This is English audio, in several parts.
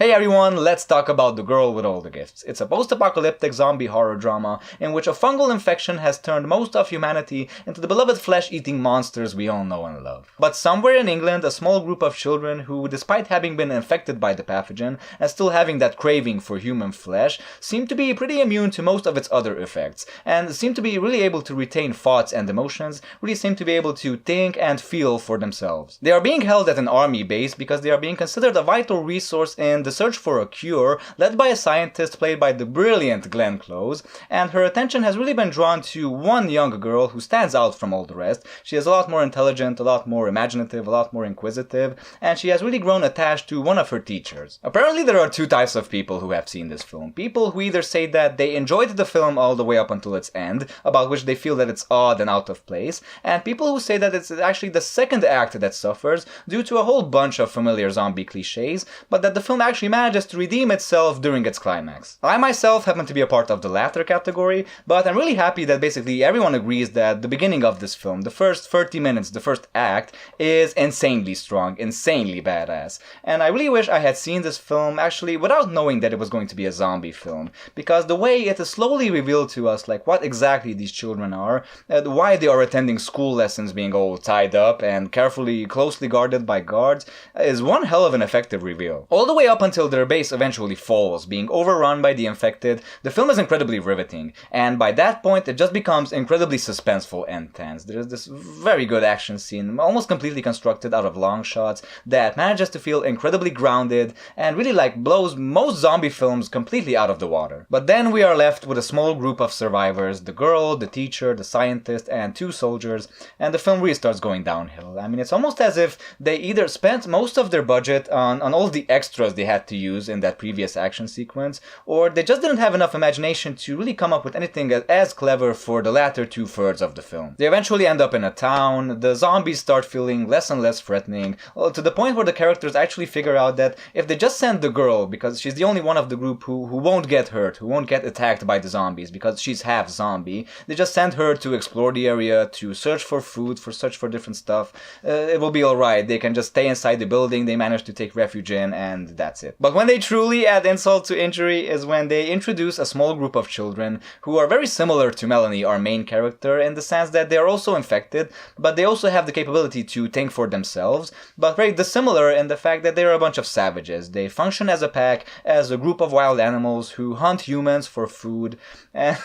Hey everyone, let's talk about The Girl with All the Gifts. It's a post-apocalyptic zombie horror drama in which a fungal infection has turned most of humanity into the beloved flesh-eating monsters we all know and love. But somewhere in England, a small group of children who, despite having been infected by the pathogen and still having that craving for human flesh, seem to be pretty immune to most of its other effects, and seem to be really able to retain thoughts and emotions, really seem to be able to think and feel for themselves. They are being held at an army base because they are being considered a vital resource in the search for a cure, led by a scientist played by the brilliant Glenn Close, and her attention has really been drawn to one young girl who stands out from all the rest. She is a lot more intelligent, a lot more imaginative, a lot more inquisitive, and she has really grown attached to one of her teachers. Apparently there are two types of people who have seen this film. People who either say that they enjoyed the film all the way up until its end, about which they feel that it's odd and out of place, and people who say that it's actually the second act that suffers due to a whole bunch of familiar zombie cliches, but that the film actually manages to redeem itself during its climax. I myself happen to be a part of the latter category, but I'm really happy that basically everyone agrees that the beginning of this film, the first 30 minutes, the first act, is insanely strong, insanely badass. And I really wish I had seen this film actually without knowing that it was going to be a zombie film, because the way it is slowly revealed to us like what exactly these children are, why they are attending school lessons being all tied up and carefully, closely guarded by guards, is one hell of an effective reveal. All the way up until their base eventually falls, being overrun by the infected, the film is incredibly riveting, and by that point it just becomes incredibly suspenseful and tense. There is this very good action scene, almost completely constructed out of long shots, that manages to feel incredibly grounded, and really blows most zombie films completely out of the water. But then we are left with a small group of survivors, the girl, the teacher, the scientist, and two soldiers, and the film really starts going downhill. I mean, it's almost as if they either spent most of their budget on all the extras they had to use in that previous action sequence, or they just didn't have enough imagination to really come up with anything as clever for the latter two-thirds of the film. They eventually end up in a town, the zombies start feeling less and less threatening, to the point where the characters actually figure out that if they just send the girl, because she's the only one of the group who won't get hurt, who won't get attacked by the zombies, because she's half zombie, they just send her to explore the area, to search for food, search for different stuff, it will be alright, they can just stay inside the building they manage to take refuge in, and that's it. But when they truly add insult to injury is when they introduce a small group of children who are very similar to Melanie, our main character, in the sense that they are also infected, but they also have the capability to think for themselves, but very dissimilar in the fact that they are a bunch of savages. They function as a pack, as a group of wild animals who hunt humans for food, and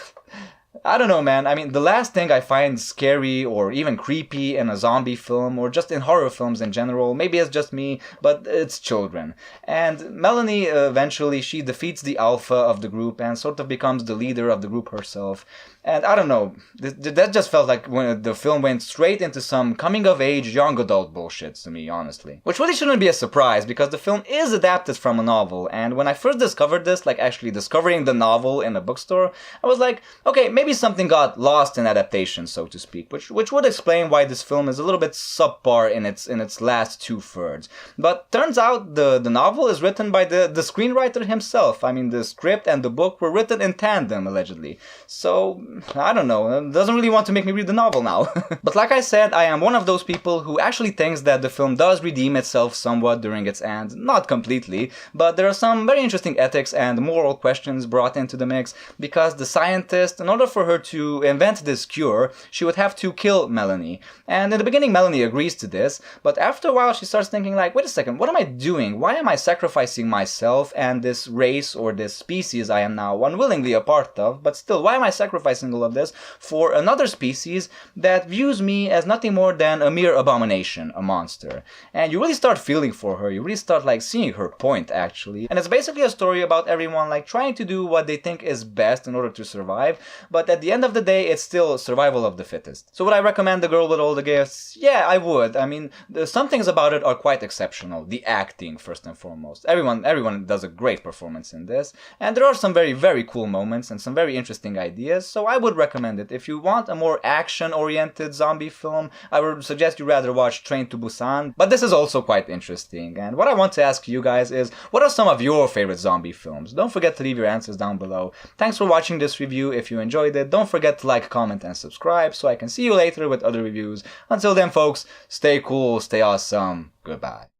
I don't know, man. I mean, the last thing I find scary or even creepy in a zombie film, or just in horror films in general, maybe it's just me, but it's children. And Melanie, eventually, she defeats the alpha of the group and sort of becomes the leader of the group herself. And I don't know, that just felt like when the film went straight into some coming-of-age young adult bullshit to me, honestly. Which really shouldn't be a surprise, because the film is adapted from a novel, and when I first discovered this, actually discovering the novel in a bookstore, I was like, okay, maybe something got lost in adaptation, so to speak, which would explain why this film is a little bit subpar in its last two-thirds. But turns out the novel is written by the screenwriter himself. I mean, the script and the book were written in tandem, allegedly. So I don't know, it doesn't really want to make me read the novel now. But like I said, I am one of those people who actually thinks that the film does redeem itself somewhat during its end. Not completely, but there are some very interesting ethics and moral questions brought into the mix, because the scientist, in order for her to invent this cure, she would have to kill Melanie. And in the beginning, Melanie agrees to this, but after a while she starts thinking wait a second, what am I doing? Why am I sacrificing myself and this race or this species I am now unwillingly a part of, but still, why am I sacrificing all of this for another species that views me as nothing more than a mere abomination, a monster? And you really start feeling for her, you really start seeing her point, actually. And it's basically a story about everyone trying to do what they think is best in order to survive, but at the end of the day, it's still survival of the fittest. So would I recommend The Girl with All the Gifts? Yeah, I would. I mean, some things about it are quite exceptional. The acting, first and foremost. Everyone does a great performance in this, and there are some very, very cool moments and some very interesting ideas, so I would recommend it. If you want a more action-oriented zombie film, I would suggest you rather watch Train to Busan, but this is also quite interesting. And what I want to ask you guys is, what are some of your favorite zombie films? Don't forget to leave your answers down below. Thanks for watching this review. If you enjoyed it, don't forget to like, comment, and subscribe so I can see you later with other reviews. Until then, folks, stay cool, stay awesome, goodbye.